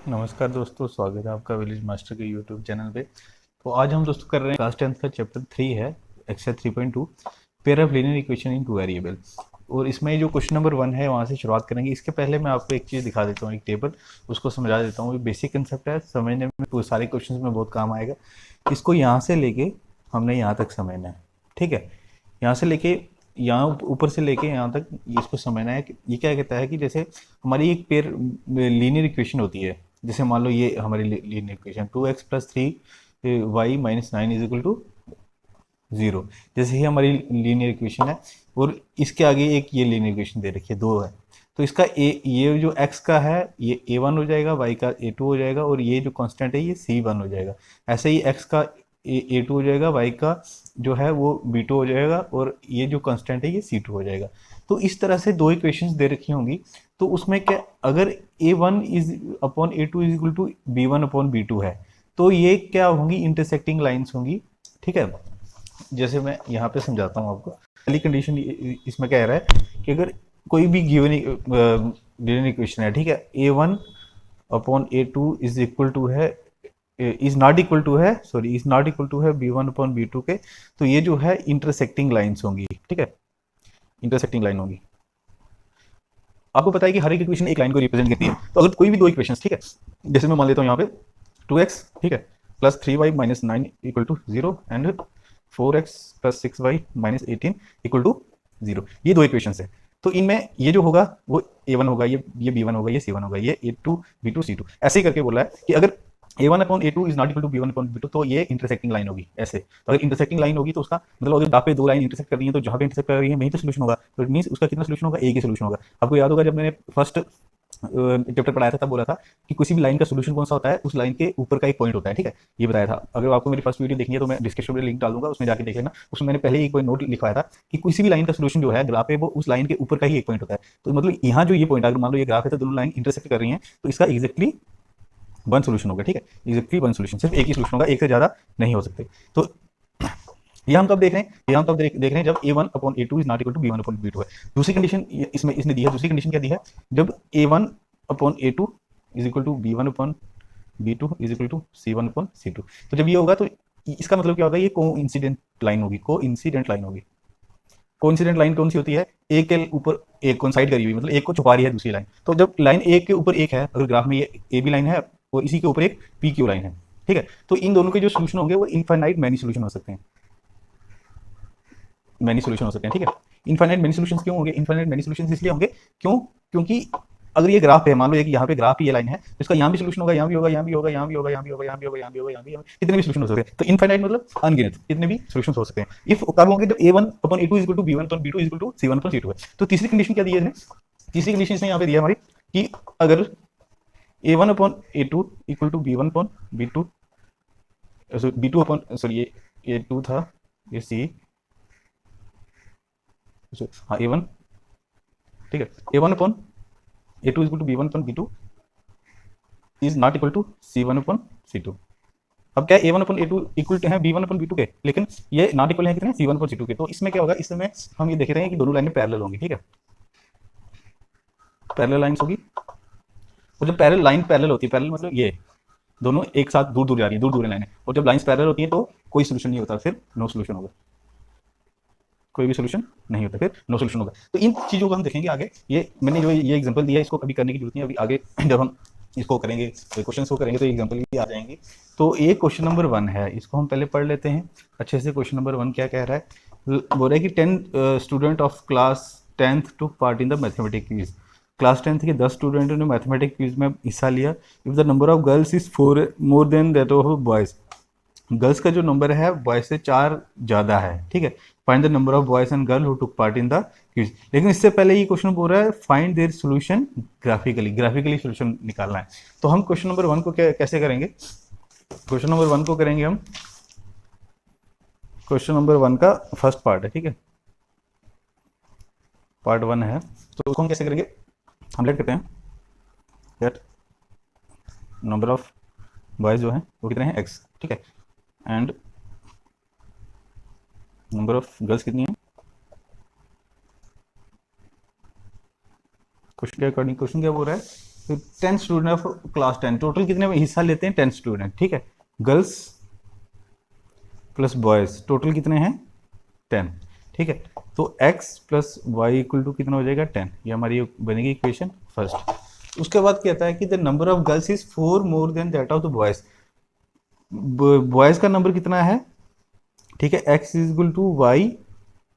नमस्कार दोस्तों, स्वागत है आपका विलेज मास्टर के यूट्यूब चैनल पे। तो आज हम दोस्तों कर रहे हैं क्लास 10th का चैप्टर 3 है, exercise 3.2 pair of linear equation in two variable. और इसमें जो क्वेश्चन नंबर 1 है वहाँ से शुरुआत करेंगे। इसके पहले मैं आपको एक चीज़ दिखा देता हूँ, एक टेबल, उसको समझा देता हूँ। ये बेसिक कंसेप्ट है, समझने में तो सारे क्वेश्चन में बहुत काम आएगा। इसको यहाँ से लेके हमने यहाँ तक समझना है, ठीक है। यहाँ से लेके यहाँ ऊपर से लेके यहाँ तक इसको समझना है कि ये क्या कहता है कि जैसे हमारी एक पेयर लीनियर इक्वेशन होती है। जैसे मान लो ये हमारी linear equation 2x+3y-9 is equal to 0। जैसे ही हमारी लीनियर इक्वेशन है और इसके आगे एक ये लीनियर इक्वेशन दे रखी है, दो है। तो इसका ये जो x का है ये a1 हो जाएगा, y का a2 हो जाएगा, और ये जो कांस्टेंट है ये c1 हो जाएगा। ऐसे ही x का a2 हो जाएगा, y का जो है वो b2 हो जाएगा, और ये जो कांस्टेंट है ये c2 हो जाएगा। तो इस तरह से दो इक्वेशंस दे रखी होंगी। तो उसमें क्या, अगर a1 is upon a2 is equal to b1 upon b2 है, तो ये क्या होंगी, इंटरसेक्टिंग लाइंस होंगी, ठीक है। जैसे मैं यहाँ पे समझाता हूँ आपको। पहली कंडीशन इसमें क्या कह रहा है कि अगर कोई भी गिवन लीनियर इक्वेशन है, ठीक है, a1 upon a2 is equal to है, इज नॉट इक्वल टू है, sorry, is not equal to है b1 अपॉन b2 के, तो ये जो है इंटरसेक्टिंग लाइंस होंगी, ठीक है, इंटरसेक्टिंग लाइन होगी। आपको पता है कि हर एक इक्वेशन एक लाइन को रिप्रेजेंट करती है। तो अगर कोई भी दो इक्वेशन, ठीक है, जैसे मैं मान लेता हूँ यहाँ पे 2x, ठीक है, plus 3y-9 equal to 0 and 4x plus 6y-18 equal to 0, ये दो इक्वेशन है। तो इनमें ये जो होगा वो a1 होगा, ये b1 होगा, ये c1 होगा, ये a2 b2 c2, ऐसे ही करके बोला है कि अगर a1 upon a2 is not equal to b1 upon b2, तो ये इंटरसेक्टिंग लाइन होगी ऐसे। तो अगर इंटरसेक्टिंग लाइन होगी तो उसका मतलब अगर जहाँ पे दो लाइन इंटरसेक्ट कर रही है तो जहाँ पे इंटरसेक्ट कर रही है वहीं तो सोल्यूशन होगा। तो इट मींस उसका कितना सोल्यूशन होगा, एक ही सोल्यूशन होगा। आपको याद होगा जब मैंने फर्स्ट चैप्टर पढ़ाया था तब बोला था कि किसी भी लाइन का सोल्यूशन कौन सा होता है, उस लाइन के ऊपर का एक पॉइंट होता है, ठीक है, ये बताया था। अगर आपको मेरी फर्स्ट वीडियो देखनी है तो मैं डिस्क्रिप्शन में लिंक डाल दूंगा, उसमें जाके देख लेना। उसमें मैंने पहले ही कोई नोट लिखवाया था कि किसी भी लाइन का सोल्यूशन जो है ग्राफ पे, वो उस लाइन के ऊपर का ही एक पॉइंट होता है। तो मतलब यहाँ जो ये पॉइंट, अगर मान लो ये ग्राफ है तो दोनों लाइन इंटरसेक्ट कर रही हैं, तो इसका एग्जैक्टली वन सोल्यूशन होगा, ठीक है, एग्जैक्टली वन सोल्यूशन, सिर्फ एक ही सोल्यूशन होगा, एक से ज्यादा नहीं हो सकते। तो ये हम कब देख रहे हैं, ये हम तब देख रहे हैं जब a1 upon a2 is not equal to b1 upon b2 है। दूसरी कंडीशन इसमें इसने दी है, दूसरी कंडीशन क्या दी है, जब a1 upon a2 is equal to b1 upon b2 is equal to c1 upon c2। तो जब ये होगा तो इसका मतलब क्या होगा, ये को इंसिडेंट लाइन होगी, को इंसिडेंट लाइन होगी। को इंसिडेंट लाइन कौन सी होती है, एक के ऊपर एक कोइंसाइड करी हुई, मतलब एक को छुपा रही है दूसरी लाइन। तो जब लाइन एक के ऊपर एक है, अगर ग्राफ में ये ए बी लाइन है और इसी के ऊपर एक पी क्यू लाइन है, ठीक है, तो इन दोनों के जो सोल्यूशन होंगे वो इनफाइनाइट मैनी सोल्यूशन हो सकते हैं, मैनी सोल्यूशन हो सकते हैं, ठीक है। इनफाइनाइट मैनी सोल्यूशन क्यों होंगे, इनफाइनाइट मैनी सोल्यूशन इसलिए होंगे क्यों, क्योंकि अगर ये ग्राफ है, मान लो एक यहाँ पे ग्राफ ही ये लाइन है, तो इसका यहाँ भी सोल्यूशन होगा, यहाँ भी होगा, यहाँ भी होगा, यहाँ भी होगा, यहाँ भी होगा, यहाँ भी होगा, यहाँ भी होगा, यहाँ भी होगा, कितने भी सोल्यूशन हो सकते हैं। तो इनफाइनाइट मतलब अनगिनत, कितने भी सोल्यूशन हो सकते हैं। इफ कब होंगे, जब a1 upon a2 equal to b1 upon b2 equal to c1 upon c2 है। तो तीसरी कंडीशन क्या दी है इसने, तीसरी कंडीशन इसने यहाँ पे दिया हमारी कि अगर a1 upon a2 equal to b1 upon b2, b2 upon, sorry, ये a2 था, ये c, हाँ a1, ठीक है, a1 upon a2 equal to b1 upon b2 is not equal to c1 upon c2। अब क्या, a1 upon a2 equal to है b1 upon b2 के, लेकिन ये नॉट इक्वल है कितने, c1 अपॉन c2 के। तो इसमें क्या होगा, इस समय हम ये देख रहे हैं कि दोनों लाइनें पैरेलल होंगी, ठीक है, पैरेलल लाइंस होगी। और जब पैरेलल लाइन पैरेलल होती है, पैरेलल मतलब ये दोनों एक साथ दूर दूर जा रही है, दूर दूर लाइनें, और जब लाइंस पैरेलल होती है तो कोई सोल्यूशन नहीं होता, फिर नो सोल्यूशन होगा, कोई भी सोल्यूशन नहीं होता, फिर नो सोल्यूशन होगा। तो इन चीज़ों को हम देखेंगे आगे। ये मैंने जो ये एग्जांपल दिया है इसको कभी करने की जरूरत नहीं, अभी आगे जब हम इसको करेंगे, क्वेश्चन को करेंगे, तो एग्जांपल भी आ जाएंगे। तो ये क्वेश्चन नंबर 1 है, इसको हम पहले पढ़ लेते हैं अच्छे से। क्वेश्चन नंबर 1 क्या कह रहा है, बोल रहा है कि 10 student of class 10th took part in the mathematics quiz. Class 10th के 10 स्टूडेंटों ने मैथमेटिक्स क्विज में हिस्सा लिया। If the number of girls is four more than that of boys, girls का जो नंबर है बॉयज से 4 ज़्यादा है, ठीक है। Find the number of boys and girl who took part in the quiz. लेकिन इससे पहले ये क्वेश्चन बोल रहा है find their solution graphically, graphically solution निकालना है। तो हम क्वेश्चन नंबर 1 को कैसे करेंगे, क्वेश्चन नंबर 1 को करेंगे हम, क्वेश्चन नंबर 1 का फर्स्ट पार्ट है, ठीक है, पार्ट 1 है। तो उसको हम कैसे करेंगे, हम लेट करते हैं दैट नंबर ऑफ बॉयज जो है वो कितने हैं, x, ठीक है, एंड नंबर ऑफ गर्ल्स कितनी है, क्वेश्चन के अकॉर्डिंग, क्वेश्चन क्या बोल रहा है तो 10 स्टूडेंट ऑफ क्लास 10, टोटल कितने हिस्सा लेते हैं 10 स्टूडेंट, ठीक है। गर्ल्स प्लस बॉयज़ टोटल कितने हैं 10, ठीक है। तो x plus y equal to कितना हो जाएगा 10, ये हमारी बनेगी इक्वेशन फर्स्ट। उसके बाद कहता है कि the number of girls is 4 more than that of the boys. Boys का नंबर कितना है, ठीक है, x is equal to y,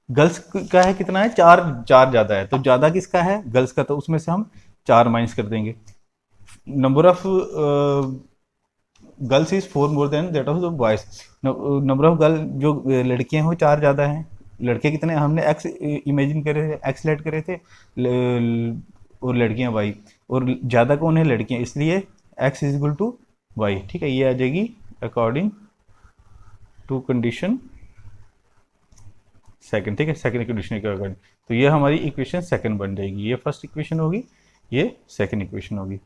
girls का है कितना है 4, 4 ज़्यादा है, तो ज़्यादा किसका है गर्ल्स का, तो उसमें से हम 4 माइनस कर देंगे। Number of girls is 4 more than that of the boys, number of girl जो लड़कियां हैं वो 4 ज़्यादा हैं, लड़के कितने हमने एक्स इमेजिन करे थे, एक्स लेट करे थे, और लड़कियां वाई, और ज़्यादा कौन है लड़कियां, इसलिए x is equal to y, ठीक है। ये आ जाएगी अकॉर्डिंग टू कंडीशन सेकंड, ठीक है, सेकंड कंडीशन के अकॉर्डिंग। तो ये हमारी इक्वेशन सेकंड बन जाएगी, ये फर्स्ट इक्वेशन होगी, ये सेकंड इक्वेशन होगी।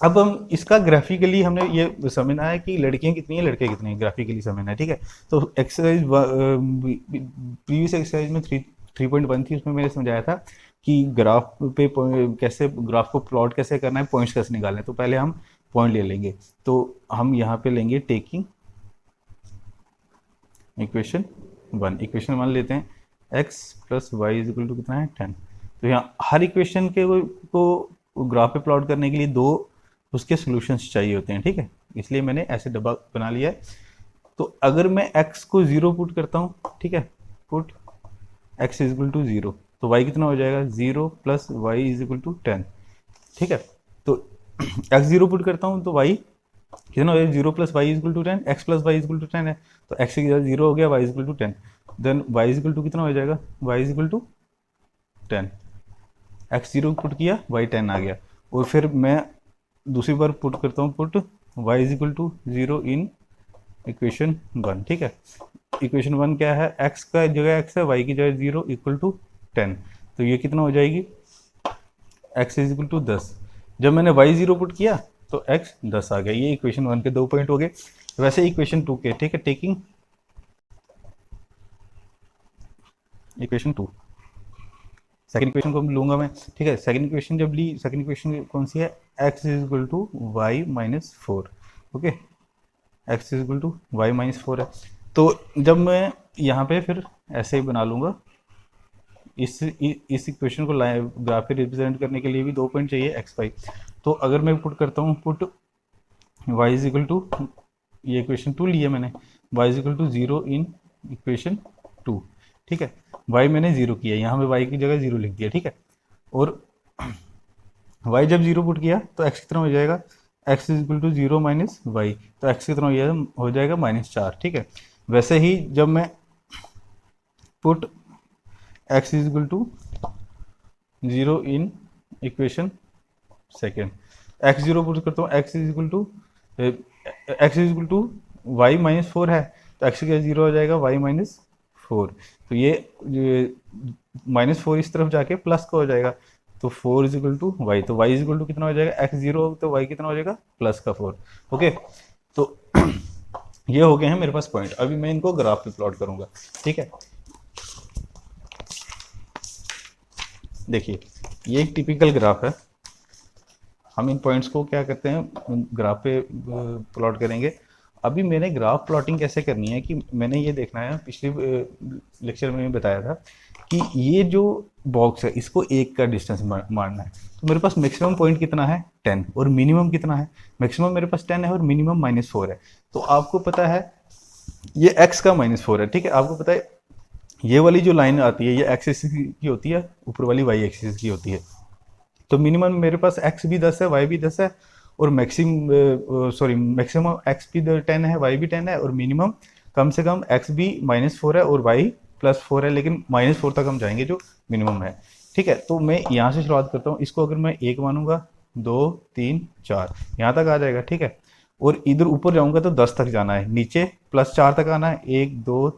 अब हम इसका ग्राफिकली हमने ये समझना है कि लड़कियां कितनी हैं लड़के कितने हैं, ग्राफिकली समझना है, ठीक है। तो एक्सरसाइज प्रीवियस एक्सरसाइज में 3.1 थी, उसमें मैंने समझाया था कि ग्राफ पे कैसे ग्राफ को प्लॉट कैसे करना है, पॉइंट्स कैसे निकालने हैं। तो पहले हम पॉइंट ले लेंगे, तो हम यहाँ पे लेंगे टेकिंग इक्वेशन 1, इक्वेशन 1 लेते हैं, x plus y is equal to कितना है 10। तो यहाँ हर इक्वेशन के को ग्राफ पे प्लॉट करने के लिए दो उसके सॉल्यूशंस चाहिए होते हैं, ठीक है, इसलिए मैंने ऐसे डब्बा बना लिया है। तो अगर मैं x को 0 पुट करता हूँ, ठीक है, put x is equal to 0, तो y कितना हो जाएगा 0 plus y is equal to 10, ठीक है। तो x 0 पुट करता हूँ तो y कितना हो जाएगा 0 plus y is equal to 10, x plus y is equal to 10 है, तो x की जगह 0 हो गया, y is equal to 10, then y is equal to कितना हो जाएगा y is equal to 10, x 0 put किया y 10 आ गया। और फिर मैं दूसरी बार पुट करता हूँ, put y is equal to 0 in equation 1, ठीक है। इक्वेशन 1 क्या है, x का जगह x है, y की जगह 0 इक्वल टू 10, तो ये कितना हो जाएगी x इज इक्वल टू 10। जब मैंने y 0 पुट किया तो x 10 आ गया। ये इक्वेशन 1 के 2 पॉइंट हो गए। वैसे इक्वेशन 2 के, ठीक है, टेकिंग इक्वेशन 2, सेकंड इक्वेशन को लूंगा मैं, ठीक है। सेकंड इक्वेशन जब ली, सेकंड इक्वेशन कौन सी है, x is equal to y minus 4, okay, x is equal to y minus 4 है। तो जब मैं यहाँ पे फिर ऐसे ही बना लूंगा, इस इक्वेशन को ग्राफ पे रिप्रेजेंट करने के लिए भी 2 पॉइंट चाहिए x वाई। तो अगर मैं पुट करता हूँ, put y is equal to, ये इक्वेशन 2 लिया मैंने, y is equal to 0 in equation 2, ठीक है। y मैंने 0 किया, यहाँ पे y की जगह 0 लिख दिया, ठीक है। और y जब 0 पुट किया तो x कितना हो जाएगा, x is equal to 0 minus y, तो x कितना हो जाएगा -4, ठीक है। वैसे ही जब मैं put x is equal to 0 in equation second, x 0 put करता हूँ, x is equal to y minus 4 है, तो x की जगह 0 हो जाएगा y माइनस 4, तो ये -4 इस तरफ जाके प्लस का हो जाएगा, तो 4 इज इक्वल टू वाई, तो y इज इक्वल टू कितना हो जाएगा, x 0 तो y कितना हो जाएगा प्लस का 4, ओके। तो ये हो गए हैं मेरे पास पॉइंट। अभी मैं इनको ग्राफ पे प्लॉट करूंगा, ठीक है। देखिए ये एक टिपिकल ग्राफ है, हम इन पॉइंट्स को क्या करते हैं ग्राफ पे प्लॉट करेंगे। अभी मैंने ग्राफ प्लॉटिंग कैसे करनी है कि मैंने ये देखना है, पिछले लेक्चर में बताया था कि ये जो बॉक्स है इसको 1 का डिस्टेंस मारना है। तो मेरे पास मैक्सिमम पॉइंट कितना है 10, और मिनिमम कितना है, मैक्सिमम मेरे पास 10 है और मिनिमम -4 है। तो आपको पता है ये x का -4 है, ठीक है। आपको पता है ये वाली जो लाइन आती है ये x एक्सिस की होती है, ऊपर वाली y एक्सिस की होती है। तो मिनिमम मेरे पास x भी 10 है, y भी 10 है, और मैक्सिमम x भी 10 है, y भी 10 है, और मिनिमम कम से कम x भी -4 है और y +4 है, लेकिन -4 तक हम जाएंगे जो मिनिमम है, ठीक है। तो मैं यहाँ से शुरुआत करता हूँ, इसको अगर मैं 1 मानूंगा, 2 3 4 यहाँ तक आ जाएगा, ठीक है। और इधर ऊपर जाऊंगा तो 10 तक जाना है, नीचे +4 तक आना है, 1 2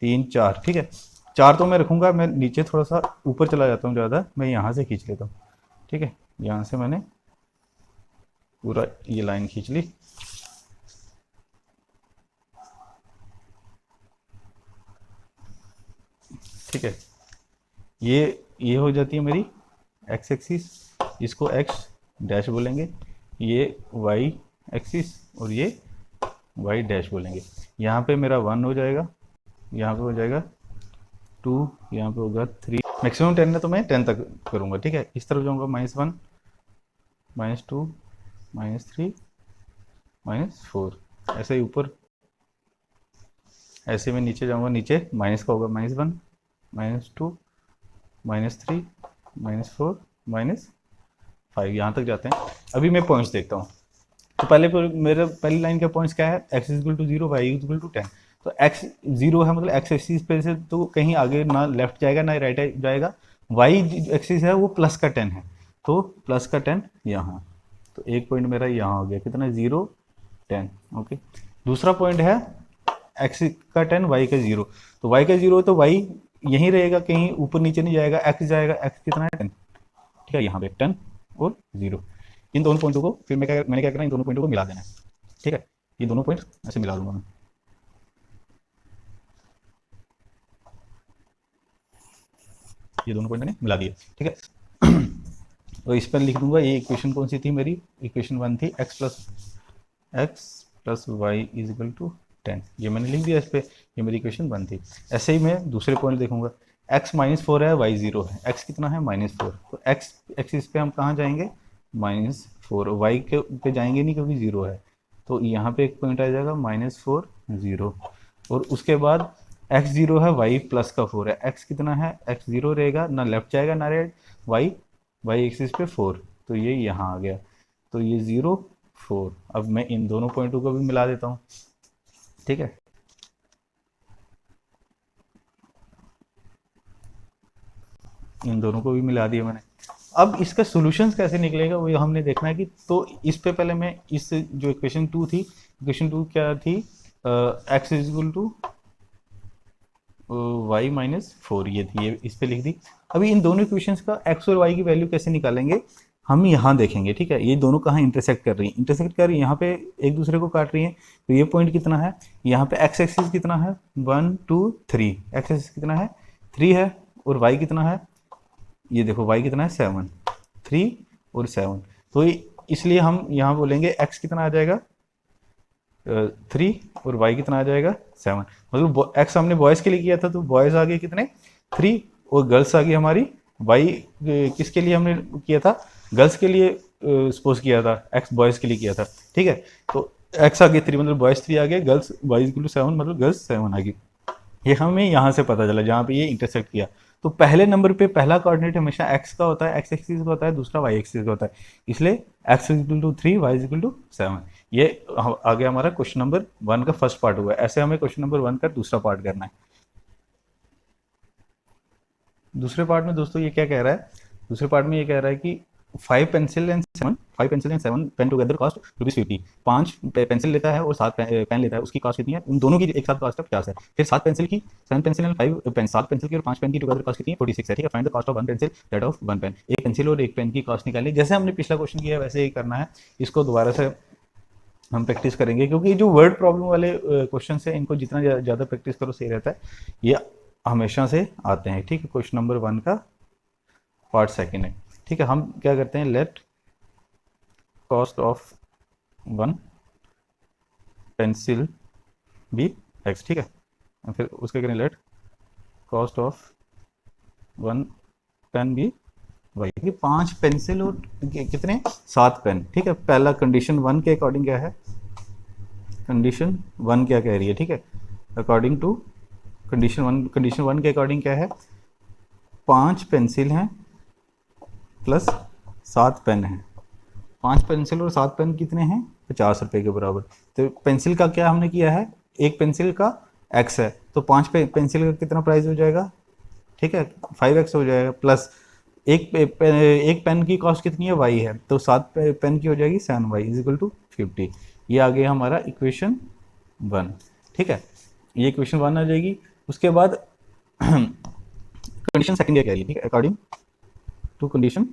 3 4, ठीक है। 4 तो मैं रखूंगा, मैं नीचे थोड़ा सा ऊपर चला जाता हूँ ज़्यादा, मैं यहाँ से खींच लेता हूँ, ठीक है। यहाँ से मैंने पूरा ये लाइन खींच ली, ठीक है। ये हो जाती है मेरी x एक्सिस, इसको x डैश बोलेंगे, ये वाई एक्सिस और ये वाई डैश बोलेंगे। यहाँ पे मेरा 1 हो जाएगा, यहाँ पे हो जाएगा 2, यहाँ पे होगा 3, मैक्सिमम 10 है तो मैं 10 तक करूँगा, ठीक है। इस तरफ जाऊँगा -1, -2, -3, -4, ऐसे ही ऊपर, ऐसे में नीचे जाऊँगा, नीचे माइनस का होगा -1, -2, -3, -4, -5, यहाँ तक जाते हैं। अभी मैं पॉइंट्स देखता हूँ। तो पहले मेरे पहली लाइन के पॉइंट्स क्या है, x equal to 0, y equal to 10। तो x 0 है, मतलब x एक्सिस पे से तो कहीं आगे ना लेफ्ट जाएगा ना राइट जाएगा। y एक्सिस है वो प्लस का 10 है, तो प्लस का 10 यहाँ। तो एक पॉइंट मेरा यहाँ हो गया, कितना 0, 10, ओके। दूसरा पॉइंट है x का 10, y का 0। तो y का 0 तो y यहीं रहेगा, कहीं ऊपर नीचे नहीं जाएगा, x जाएगा, x कितना है 10, ठीक है। यहाँ पे 10 और 0, इन दोनों पॉइंटों को फिर मैंने क्या करना है, इन दोनों पॉइंटों को मिला देना है, ठीक है। ये दोनों पॉइंट ऐसे मिला दूंगा मैं, ये दोनों पॉइंट मैंने मिला दिए, ठीक है। तो इस पर लिख दूंगा, ये इक्वेशन कौन सी थी मेरी, इक्वेशन 1 थी, x plus y is equal to 10, ये मैंने लिख दिया इस पर, ये मेरी इक्वेशन 1 थी। ऐसे ही मैं दूसरे पॉइंट देखूंगा, x -4 है, y 0 है, x कितना है -4, तो x एक्सिस पे हम कहाँ जाएंगे, -4, y के पे जाएंगे नहीं क्योंकि 0 है, तो यहाँ पे एक पॉइंट आ जाएगा -4, 0, और उसके बाद x 0 है, y प्लस का 4 है, x कितना है, x 0 रहेगा, ना लेफ्ट जाएगा ना राइट, y एक्सिस पे 4, तो ये यहाँ आ गया, तो ये 0, 4। अब मैं इन दोनों पॉइंटों को भी मिला देता हूँ, ठीक है। इन दोनों को भी मिला दिया मैंने। अब इसका सॉल्यूशंस कैसे निकलेगा वो हमने देखना है कि, तो इस पे पहले मैं इस जो इक्वेशन 2 थी, इक्वेशन 2 क्या थी, x is equal to y -4, ये थी, ये इस पे लिख दी। अभी इन दोनों इक्वेशंस का x और y की वैल्यू कैसे निकालेंगे हम यहाँ देखेंगे, ठीक है। ये दोनों कहाँ इंटरसेक्ट कर रही हैं, इंटरसेक्ट कर रही है यहाँ पे एक दूसरे को काट रही हैं, तो ये पॉइंट कितना है, यहाँ पे x एक्सिस कितना है, 1, 2, 3, x एक्सिस कितना है 3 है, और y कितना है, ये देखो y कितना है 7, 3 और 7, तो इसलिए हम यहाँ बोलेंगे x कितना आ जाएगा 3 और y कितना आ जाएगा 7, मतलब x हमने बॉयज़ के लिए किया था तो बॉयज़ आ गए कितने 3, और गर्ल्स आ गई हमारी y, किसके लिए हमने किया था, गर्ल्स के लिए सपोज किया था, x बॉयज़ के लिए किया था, ठीक है। तो x आ गए 3, मतलब बॉयज़ 3 आ गए, गर्ल्स y इक्वल टू 7, मतलब गर्ल्स 7 आ गई। ये हमें यहाँ से पता चला जहाँ पे ये इंटरसेक्ट किया। तो पहले नंबर पे पहला कोऑर्डिनेट हमेशा x का होता है, x एक्सिस का होता है, दूसरा y एक्सिस का होता है, इसलिए x equal to 3, y equal to 7। ये आ गया हमारा क्वेश्चन नंबर 1 का फर्स्ट पार्ट हुआ है। ऐसे हमें क्वेश्चन नंबर 1 का दूसरा पार्ट करना है। दूसरे पार्ट में दोस्तों ये क्या कह रहा है, दूसरे पार्ट में ये कह रहा है कि 5 pencil and 7 pen together cost ₹50। 5 pencil लेता है और 7 पेन लेता है, उसकी कॉस्ट कितनी है, उन दोनों की एक साथ कॉस्ट है 50 है। फिर 7 पेंसिल की, 7 पेंसिल एंड 5 पेन, 7 पेंसिल की और 5 पेन की टुगेदर कॉस्ट कितनी है, 46 है, ठीक है। Find the cost of 1 pencil that of 1 pen, एक पेंसिल और एक पेन की कॉस्ट निकालनी। जैसे हमने पिछला क्वेश्चन किया है वैसे ही करना है, इसको दोबारा से हम प्रैक्टिस करेंगे, क्योंकि जो वर्ड प्रॉब्लम वाले क्वेश्चन है इनको जितना ज़्यादा प्रैक्टिस करो सही रहता है, ये हमेशा से आते हैं, ठीक है। क्वेश्चन नंबर 1 का पार्ट सेकंड है, ठीक है। हम क्या करते हैं, let cost of 1 pencil be x, ठीक है। फिर उसके करें let cost of 1 pen be y, कि 5 पेंसिल और कितने 7 पेन, ठीक है। पहला कंडीशन 1 के अकॉर्डिंग क्या है, कंडीशन 1 क्या कह रही है, ठीक है। अकॉर्डिंग टू कंडीशन 1 के अकॉर्डिंग क्या है, 5 पेंसिल हैं प्लस 7 पेन हैं। 5 पेंसिल और 7 पेन कितने हैं, 50 रुपये के बराबर। तो पेंसिल का क्या हमने किया है, एक पेंसिल का x है, तो 5 पेंसिल का कितना प्राइस हो जाएगा, ठीक है, 5x हो जाएगा, प्लस एक पेन की कॉस्ट कितनी है y है, तो 7 पेन की हो जाएगी 7y इज इक्वल टू 50। ये आ गया हमारा इक्वेशन 1, ठीक है। ये इक्वेशन 1 आ जाएगी। उसके बाद कंडीशन सेकंड क्या कह रही है, ठीक है। According to condition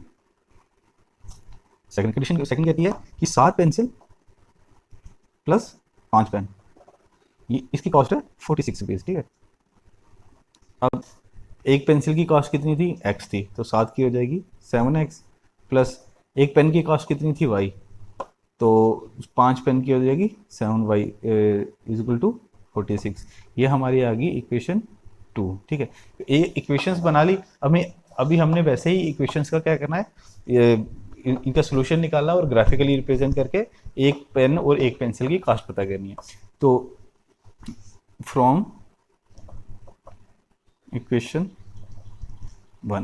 second, condition second कहती है कि 7 पेंसिल प्लस 5 पेन, ये इसकी कॉस्ट है 46 रुपीज़, ठीक है। अब एक पेंसिल की कॉस्ट कितनी थी, x थी, तो 7 की हो जाएगी 7x, प्लस एक पेन की कॉस्ट कितनी थी y, तो 5 पेन की हो जाएगी 7y इज इक्वल टू 46। ये हमारी आ गई इक्वेशन 2। ठीक है, ये इक्वेशंस बना ली। अभी हमने वैसे ही इक्वेशंस का क्या करना है, इनका सोल्यूशन निकालना और ग्राफिकली रिप्रेजेंट करके एक पेन और एक पेंसिल की कॉस्ट पता करनी है। तो फ्रॉम इक्वेशन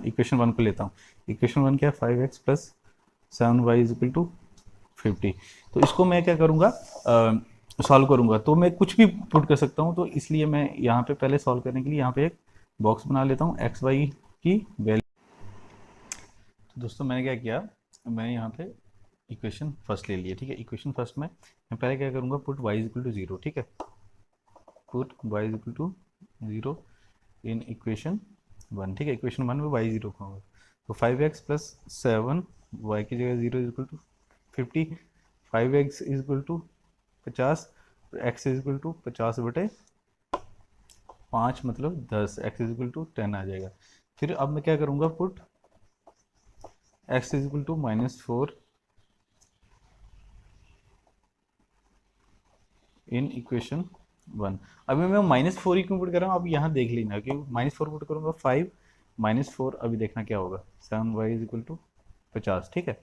इक्वेशन वन को लेता हूँ। इक्वेशन वन क्या है, 5x plus 7y is equal to 50। तो इसको मैं क्या करूँगा, सॉल्व करूँगा, तो मैं कुछ भी पुट कर सकता हूँ। तो इसलिए मैं यहाँ पे पहले सॉल्व करने के लिए यहाँ पे एक बॉक्स बना लेता हूँ एक्स वाई की वैल्यू। तो दोस्तों मैंने क्या किया, मैंने यहाँ पे इक्वेशन फर्स्ट ले लिया। ठीक है, इक्वेशन फर्स्ट में मैं पहले क्या करूँगा, put y is equal to 0। ठीक है, put y is equal to 0 in equation one. ठीक है, इक्वेशन वन में y 0 का होगा, तो 5x प्लस 7 y की जगह 0 is equal to 50। 5x is equal to 50, x is equal to 50 बटे 5 मतलब 10, x इज इक्वल टू 10 आ जाएगा। फिर अब मैं क्या करूँगा, put x is equal to -4 in equation one. अभी मैं -4 ही क्यों पुट कर रहा हूँ, अब यहाँ देख लेना, क्यों -4 पुट करूँगा, 5 -4, अभी देखना क्या होगा, 7y इज इक्वल टू 50। ठीक है,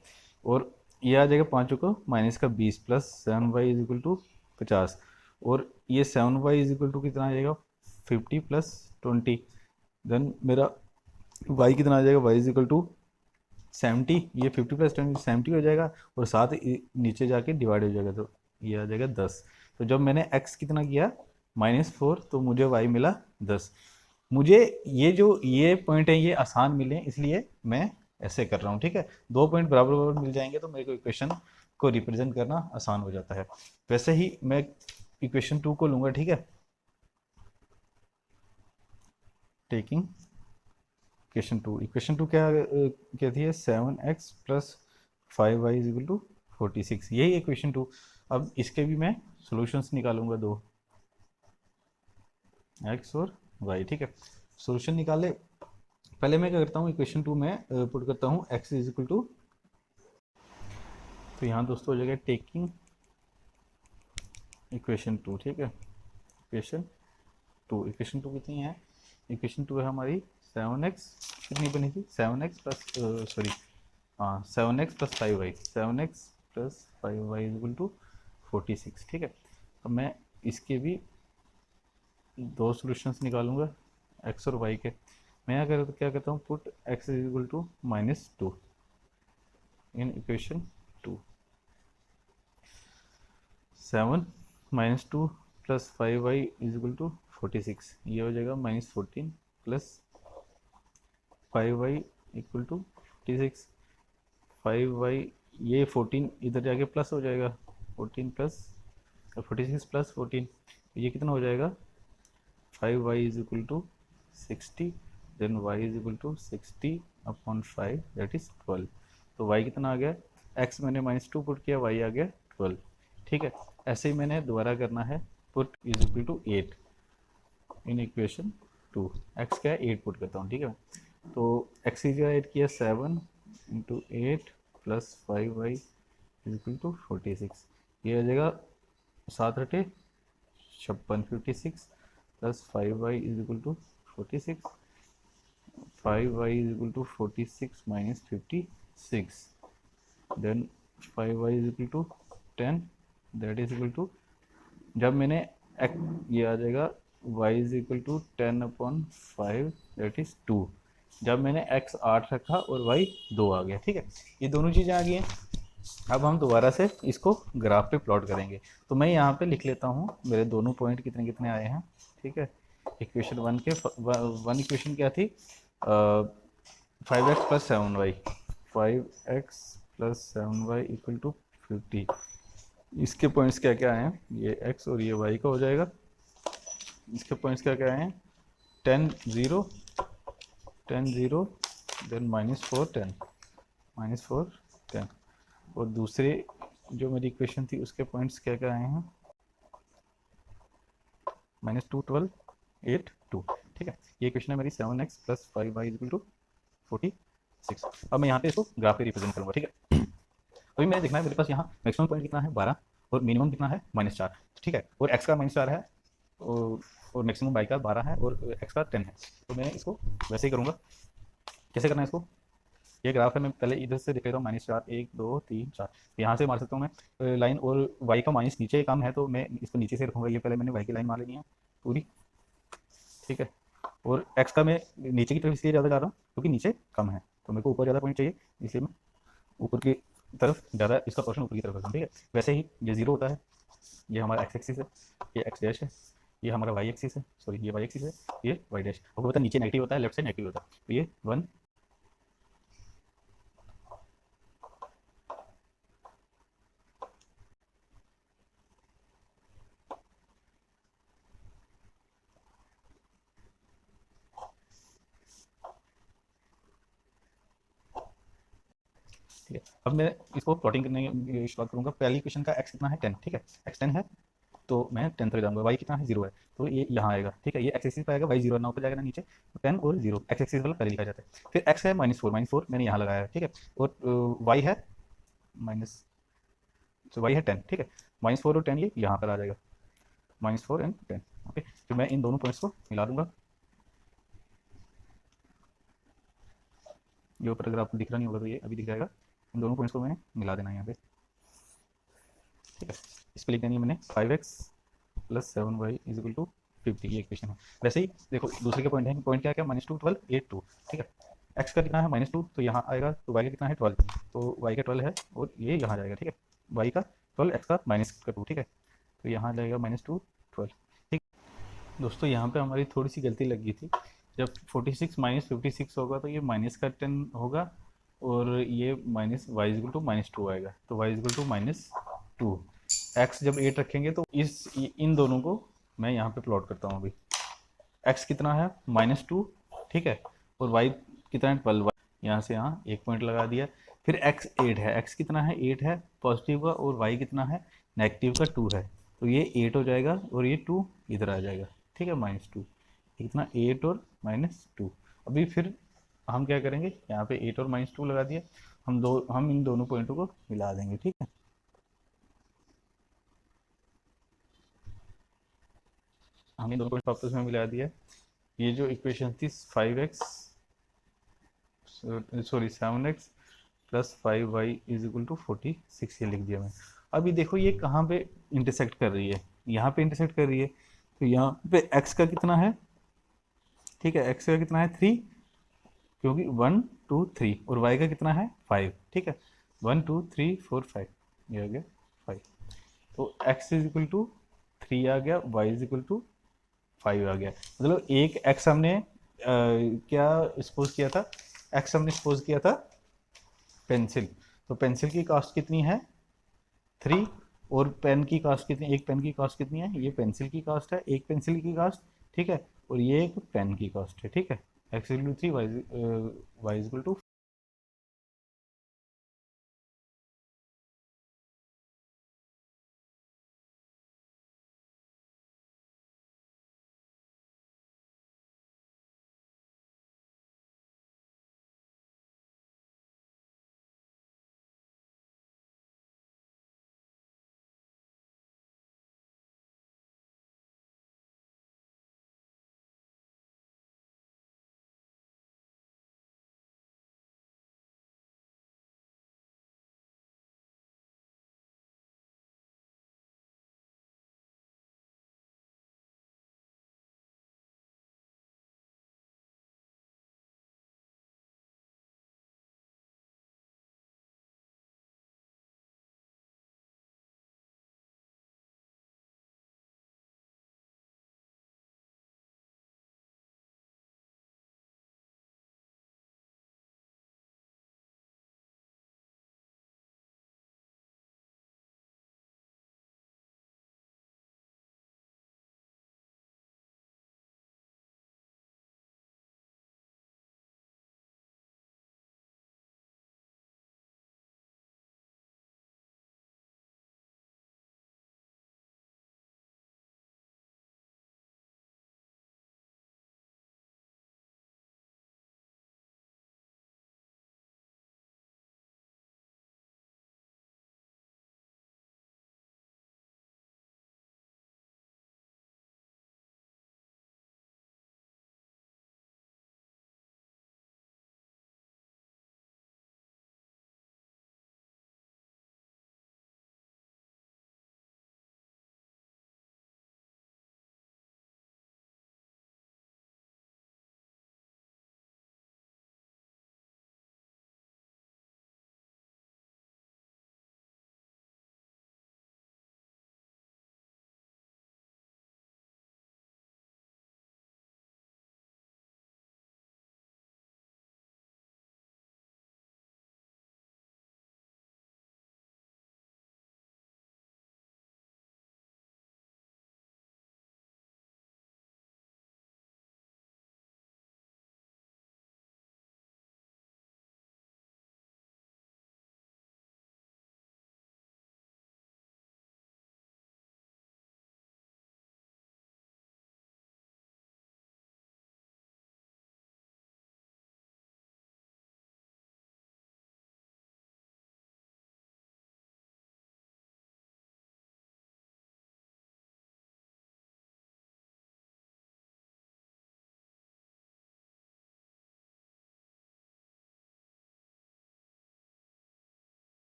और ये आ जाएगा 5 को माइनस का 20 plus 7y is equal to 50, और ये 7y इज इक्वल टू कितना आ जाएगा 50 प्लस 20। देन मेरा y कितना आ जाएगा, y इज इक्वल टू 70। ये 50 प्लस 20 70 हो जाएगा, और साथ नीचे जाके डिवाइड हो जाएगा, तो ये आ जाएगा 10। तो जब मैंने x कितना किया -4, तो मुझे y मिला 10। मुझे ये पॉइंट है ये आसान मिले, इसलिए मैं ऐसे कर रहा हूँ। ठीक है, दो पॉइंट बराबर बराबर मिल जाएंगे तो मेरे को इक्वेशन को रिप्रेजेंट करना आसान हो जाता है। वैसे ही मैं इक्वेशन 2 को लूँगा। ठीक है, टेकिंग इक्वेशन टू क्या कहती है, 7x plus 5y is equal to 46, यही इक्वेशन 2। अब इसके भी मैं सॉल्यूशंस निकालूंगा, दो x और y। ठीक है, सॉल्यूशन निकाले, पहले मैं क्या करता हूँ, इक्वेशन 2 में पुट करता हूँ x इज इक्वल टू, तो यहाँ दोस्तों हो जाएगा टेकिंग इक्वेशन 2। ठीक है, इक्वेशन टू कितनी है, इक्वेशन 2 है हमारी 7x, कितनी बनी थी 7x प्लस सॉरी हाँ 7x plus 5y, 7x plus 5y is equal to 46। ठीक है, अब मैं इसके भी दो सॉल्यूशंस निकालूंगा x और y के। मैं क्या करता हूँ, put x is equal to -2 in equation 2। 7 -2 plus 5y is equal to 46, ये हो जाएगा -14 plus 5y equal to 46। 5y, ये 14 इधर जाके प्लस हो जाएगा, 14 प्लस 46 प्लस 14, ये कितना हो जाएगा 5y is equal to 60, then y is equal to 60 upon 5 that is 12। तो y कितना आ गया, x मैंने -2 पुट किया, y आ गया 12। ठीक है, ऐसे ही मैंने दोबारा करना है, put is equal to 8 in equation 2। x क्या है 8 पुट करता हूँ। ठीक है, तो x की जगह 8 किया, 7 into 8 plus 5y is equal to 46, ये आ जाएगा 7 रटे 56, 56 plus 5y is equal to 46, 5y is equal to 46 minus 56, then 5y is equal to 10, that is equal to, जब मैंने ये आ जाएगा y is equal to 10 upon 5 that is 2, जब मैंने x 8 रखा और y 2 आ गया। ठीक है, ये दोनों चीज़ें आ गई हैं। अब हम दोबारा से इसको ग्राफ पे प्लॉट करेंगे, तो मैं यहाँ पे लिख लेता हूँ मेरे दोनों पॉइंट कितने कितने आए हैं। ठीक है, इक्वेशन वन के वन इक्वेशन क्या थी, 5x plus 7y, 5x plus 7y equal to 50। इसके पॉइंट्स क्या क्या आए हैं, ये x और ये y का हो जाएगा। इसके पॉइंट्स क्या क्या आए हैं, 10 0 10 0, देन -4 10 -4 10, और दूसरे जो मेरी इक्वेशन थी उसके पॉइंट्स क्या क्या आए हैं, -2 12 8 2। ठीक है, ये इक्वेशन है मेरी 7x plus 5y equal to 46। अब मैं यहाँ पे इसको ग्राफ पे रिप्रेजेंट करूँगा। ठीक है, अभी मैंने देखना है मेरे पास यहाँ मैक्सिमम पॉइंट कितना है 12 और मिनिमम कितना है -4, ठीक है, और एक्स का -4 है और मैक्सिमम वाई का 12 है और एक्स का 10 है। तो मैं इसको वैसे ही करूँगा। कैसे करना है इसको, ये ग्राफ है, मैं पहले इधर से देख लेता हूँ -4 1 2 3 4, यहाँ से मार सकता हूँ मैं लाइन, और वाई का माइनस नीचे कम है तो मैं इसको नीचे से रखूँगा। ये पहले मैंने वाई की लाइन मार लेनी है पूरी, ठीक है, और एक्स का मैं नीचे की तरफ इसलिए ज़्यादा जा रहा हूँ क्योंकि नीचे कम है, तो मेरे को ऊपर ज़्यादा पॉइंट चाहिए, इसलिए मैं ऊपर की तरफ ज़्यादा इसका पोर्शन ऊपर की तरफ रखता हूँ, ठीक है। वैसे ही ये 0 होता है, ये हमारा एक्स एक्सिस है, ये एक्स डैश है, ये हमारा वाई एक्सिस है, सॉरी ये वाई एक्सिस है, ये वाई डैश। आपको पता है नीचे नेगेटिव होता है, लेफ्ट साइड नेगेटिव होता है, तो ये 1 ठीक है। अब मैं इसको प्लॉटिंग करने की शुरुआत करूँगा। पहली क्वेश्चन का एक्स कितना है 10, ठीक है, एक्स 10 है तो मैं 10 तक जाऊँगा। वाई कितना है 0 है तो ये यहाँ आएगा, ठीक है, ये एक्स एक्सिस पे आएगा, वाई 0 ना ऊपर जाएगा ना नीचे, तो 10 और 0 एक्स एक्सिस वाला पहले लिखा जाता है। फिर एक्स है -4 मैंने यहाँ लगाया है, ठीक है, और वाई है माइनस, तो वाई है 10, ठीक है, -4 और 10 ये यहाँ पर आ जाएगा, -4 एंड 10, ओके। फिर मैं इन दोनों पॉइंट्स को मिला दूंगा। ये ऊपर अगर आपको दिख रहा नहीं होगा तो ये अभी दिख जाएगा। इन दोनों पॉइंट्स को मैंने मिला देना है यहाँ पे, ठीक है। इस पर लिख देनी है मैंने 5x + 7y = 50, ये इक्वेशन है। वैसे ही देखो दूसरे के पॉइंट है, पॉइंट क्या क्या -2 12 8 2, ठीक है। एक्स का कितना है -2 तो यहाँ आएगा, तो वाई का कितना है 12, तो वाई का 12 है और ये यहाँ जाएगा, ठीक है, वाई का 12 एक्स का -2, ठीक है, तो यहाँ जाएगा -2 12, ठीक। दोस्तों यहाँ पे हमारी थोड़ी सी गलती लग गई थी, जब 46 -56 होगा तो ये माइनस का 10 होगा और ये माइनस वाई इजल टू -2 आएगा, तो वाई इजल टू -2। एक्स जब 8 रखेंगे तो इन दोनों को मैं यहाँ पे प्लॉट करता हूँ अभी। एक्स कितना है -2, ठीक है, और वाई कितना है 12, यहाँ से यहाँ एक पॉइंट लगा दिया। फिर एक्स 8 है, एक्स कितना है 8 है पॉजिटिव का, और वाई कितना है नेगेटिव का 2 है, तो ये 8 हो जाएगा और ये 2 इधर आ जाएगा, ठीक है, -2, कितना 8 और -2। अभी फिर हम क्या करेंगे, यहाँ पे 8 और -2 लगा दिया, हम इन दोनों पॉइंटों को मिला देंगे, ठीक है। हमने दोनों पॉइंट आपस में मिला दिया। ये जो इक्वेशन थी 5x सॉरी 7x + 5y = 46, ये लिख दिया मैं। अभी देखो ये कहाँ पे इंटरसेक्ट कर रही है, यहाँ पे इंटरसेक्ट कर रही है, तो यहाँ पे x का कितना है, ठीक है, x का कितना है 3, क्योंकि 1 2 3, और y का कितना है 5, ठीक है, 1 2 3 4 5, ये हो गया 5, तो x = 3 आ गया, y = 5 आ गया। मतलब एक एक्स हमने क्या सपोज किया था, एक्स हमने सपोज किया था पेंसिल, तो पेंसिल की कॉस्ट कितनी है 3, और पेन की कॉस्ट कितनी, एक पेन की कॉस्ट कितनी है, ये पेंसिल की कॉस्ट है, एक पेंसिल की कॉस्ट, ठीक है, और ये एक पेन की कॉस्ट है, ठीक है। X equal to 3, y equal to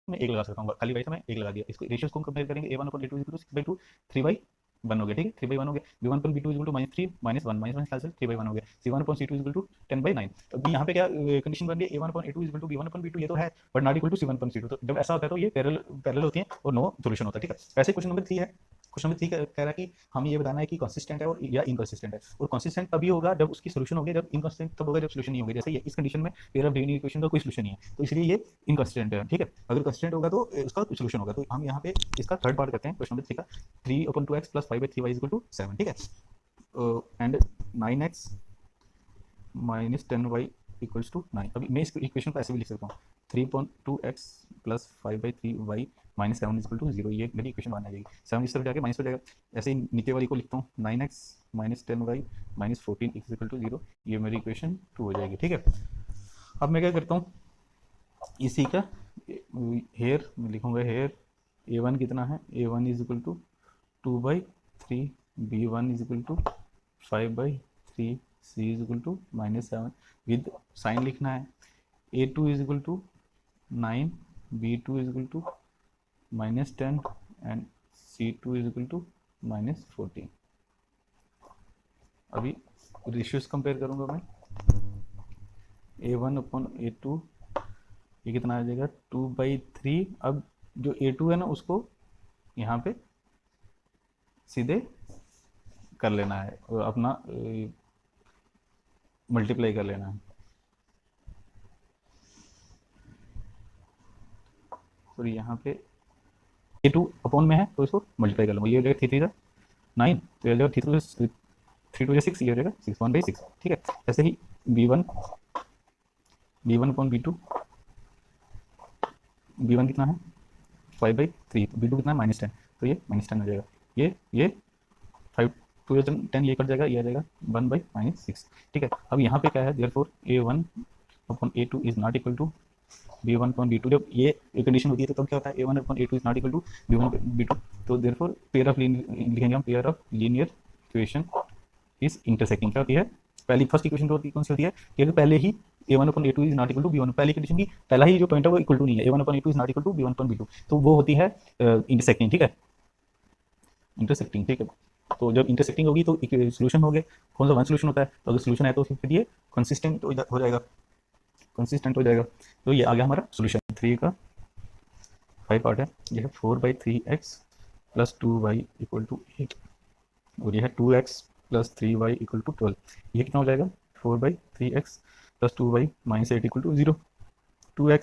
मैं एक लगा सकता हूँ, खाली वाई से मैं एक लगा दिया। इसको रेशियोज को कंपेयर करेंगे, A one upon A two is to 6/2, 3/1 हो गया, ठीक है, 3/1 हो गया। B one upon B two is to -3 -1 -1 3/1 हो गया। C one upon C two is to 10/9। अभी यहाँ पे क्या कंडीशन बन रही है, A one upon A two is to B one upon B two, ये तो है but not equal to C one upon C two. तो जब ऐसा होता है तो ये पैरेलल होती है और नो सोल्यूशन होता है, ठीक है। ऐसे क्वेश्चन नंबर 3 है। क्वेश्चन नंबर 3 कह रहा है कि हमें ये बताना है कि कंसिस्टेंट है और या इनकंसिस्टेंट है। और कंसिस्टेंट तभी होगा जब उसकी सोल्यूशन होगी, जब इनकंसिस्टेंट तब होगा जब सोल्यूशन नहीं होगी। जैसे ये इस कंडीशन में पेयर ऑफ लीनियर इक्वेशन का कोई सोल्यूशन नहीं है, तो इसलिए ये इनकंसिस्टेंट है, ठीक है। अगर कंसिस्टेंट होगा तो इसका सोल्यूशन होगा। तो हम यहाँ पे इसका थर्ड पार्ट करते हैं क्वेश्चन नंबर 3 का। 3/2x + 5/3y = 7, ठीक है। And 9x - 10y = 9। अभी मैं इस इक्वेशन को ऐसे भी लिख सकता हूँ, 3/2x + 5/3y - 7 = 0। ये मेरी इक्वेशन बन जाएगी। 7 इस तरफ जाके माइनस हो जाएगा। ऐसे ही नीचे वाली को लिखता हूँ, 9x - 10y - 14 = 0। ये मेरी इक्वेशन 2 हो जाएगी, ठीक है। अब मैं क्या करता हूँ, इसी का हेयर मैं लिखूँगा, हेयर a1 कितना है, a1 = 2/3, b1 = 5/3, c = -7 with sign लिखना है। a2 = 9, b2 = -10 and c2 = -14। अभी रेशियोज कंपेयर करूंगा मैं, a1 अपॉन a2, ये कितना आ जाएगा 2/3। अब जो a2 है ना उसको यहाँ पे सीधे कर लेना है, अपना मल्टीप्लाई कर लेना है। और यहाँ पे a2 अपॉन में है तो इसको मल्टीप्लाई कर लूँगा। ये हो जाएगा 3 3 9, तो ये हो जाएगा 3 2 6, ये हो जाएगा 6 1/6, ठीक है। ऐसे ही b1 अपॉन b2, b1 कितना है 5/3, तो b2 कितना है -10, तो ये -10 हो जाएगा। ये 5 2 10, ये कट जाएगा, ये आ जाएगा 1/-6, ठीक है। अब यहाँ पे क्या है, therefore a1 upon a2 is not equal to b1 upon b2। जब ये कंडीशन होती है तो तब क्या होता है, a1 upon a2 is not equal to b1 b2। तो देयरफॉर पेयर ऑफ लिखेंगे हम, pair of linear equation is intersecting. क्या होती है, पहली फर्स्ट इक्वेशन कौन सी होती है कि अगर पहले ही a1 upon a2 is not equal to b1, पहली कंडीशन की पहला ही जो पॉइंट है वो इक्वल टू नहीं है, a1 upon a2 is not equal to b1 upon b2, तो वो होती है इंटरसेक्टिंग, ठीक है, इंटरसेक्टिंग, ठीक है। तो जब इंटरसेक्टिंग होगी तो सोल्यूशन हो गए। कौन सा वन सोल्यूशन होता है, तो अगर सोल्यूशन है तो फिर ये कंसिस्टेंट हो जाएगा, कंसिस्टेंट हो जाएगा। तो ये आ गया हमारा सोल्यूशन। 3 का 5 पार्ट है। ये है 4/3x + 2y = 8, और ये है 2x + 3y = 12। ये कितना हो जाएगा, 4/3x + 2y - 8 = 0, 2x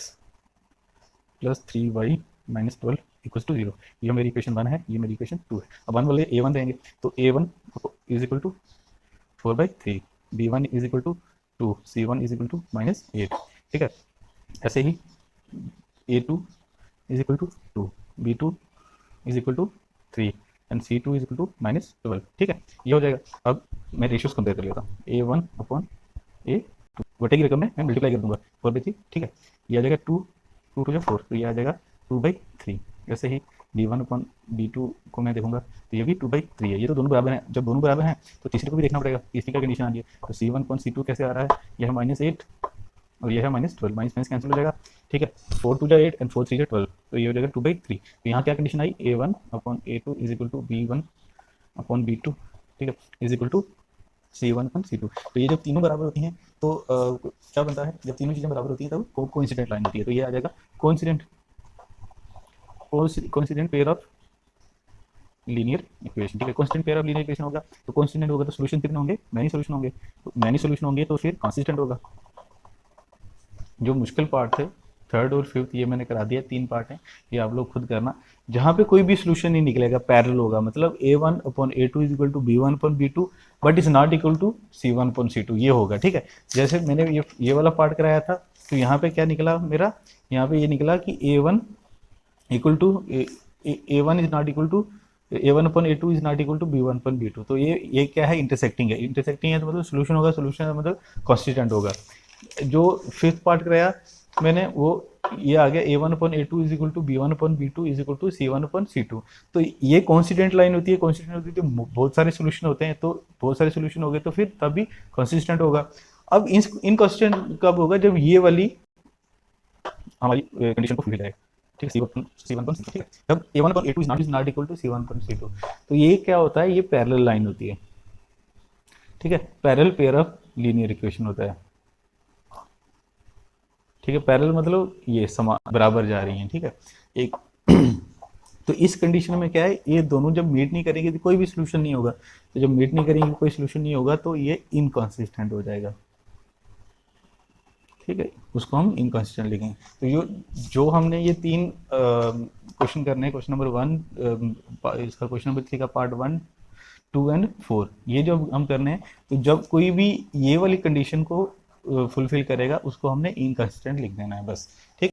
+ 3y - 12 = 0। ये मेरी इक्वेशन 1 है, ये मेरी इक्वेशन 2 है। अब 1 वाले a1 रहेंगे, तो a1 = 4/3, b1 = 2, c1 = -8, ठीक है। ऐसे ही a2 = 2, b2 = 3 एंड c2 = -12, ठीक है। ये हो जाएगा। अब मैं रेशियोज कंपेयर कर लेता हूँ, a1 अपॉन a2, बटे की रकम में मैं मल्टीप्लाई कर दूंगा 4/3, ठीक है। ये आ जाएगा 2 2 2 4, तो ये आ जाएगा 2/3। ऐसे ही b1 अपॉन b2 को मैं देखूंगा तो ये भी 2/3 है। ये तो दोनों बराबर हैं, जब दोनों बराबर हैं तो तीसरे को भी देखना पड़ेगा, तीसरी का कंडीशन आ रही है। तो c1 अपॉन c2 कैसे आ रहा है, यह है -8 और यह है -12, माइनस कैंसिल हो जाएगा, ठीक है। 4 2 8 एंड 4 3 12, तो ये हो जाएगा 2/3। तो यहाँ क्या कंडीशन आई, a1 upon a2 = b1 upon b2, ठीक है, = c1 अपॉन c2। तो ये जब तीनों बराबर होती हैं तो क्या बनता है, जब तीनों चीज़ें बराबर होती हैं तब कोइंसिडेंट लाइन होती है। तो ये आ जाएगा coincident pair of linear equation, ठीक है। Constant pair of linear equation होगा तो कांस्टेंट होगा तो सॉल्यूशन कितने होंगे, मैनी सॉल्यूशन होंगे, तो मैनी सॉल्यूशन होंगे तो फिर कंसिस्टेंट होगा। जो मुश्किल पार्ट थे थर्ड और फिफ्थ ये मैंने करा दिया, 3 पार्ट हैं, ये आप लोग खुद करना। जहाँ पे कोई भी सोल्यूशन नहीं निकलेगा, पैरेलल होगा, मतलब a1 upon a2 = b1 upon b2 but is not equal to c1 upon c2, ये होगा, ठीक है। जैसे मैंने ये वाला पार्ट कराया था, तो यहाँ पे क्या निकला मेरा, यहाँ पे ये निकला कि a1 equal to a1 is not equal to a1 upon a2 is not equal to b1 upon b2। तो ये क्या है, इंटरसेक्टिंग है। इंटरसेक्टिंग है तो मतलब सोल्यूशन होगा, सोल्यूशन मतलब कॉन्स्टिट्यूएंट होगा। जो फिफ्थ पार्ट कराया मैंने वो ये आ गया, a1 upon a2 is to b1 upon b2 is to c1 upon c2। तो ये कॉन्स्टिट्यूएंट लाइन होती है, कॉन्स्टिट्यूएंट होती है तो बहुत सारे सोल्यूशन होते हैं, तो बहुत सारे सोल्यूशन हो गए तो फिर तभी कंसिस्टेंट होगा। अब इनकंसिस्टेंट कब होगा, जब ये वाली हमारी कंडीशन को फुलफिल करेगा। ठीक है, C1 ठीक है, जब A1/A2 is not equal to C1/C2, तो ये क्या होता है, ये पैरेलल लाइन होती है, ठीक है, parallel pair of linear equation होता है, ठीक है, पैरेलल मतलब ये समान बराबर जा रही हैं, ठीक है, एक तो इस कंडीशन में क्या है, ये दोनों जब मीट नहीं करेंगे तो कोई भी सोल्यूशन नहीं होगा, तो जब मीट नहीं करेंगे कोई सोल्यूशन नहीं होगा तो ये इनकॉन्सिस्टेंट हो जाएगा, ठीक है, उसको हम इनकॉन्सिस्टेंट लिखेंगे। तो जो जो हमने ये तीन क्वेश्चन करने हैं, क्वेश्चन नंबर 1, इसका क्वेश्चन नंबर 3 का पार्ट 1, 2 एंड 4, ये जो हम करने हैं, तो जब कोई भी ये वाली कंडीशन को फुलफिल करेगा उसको हमने इनकंसिस्टेंट लिख देना है बस।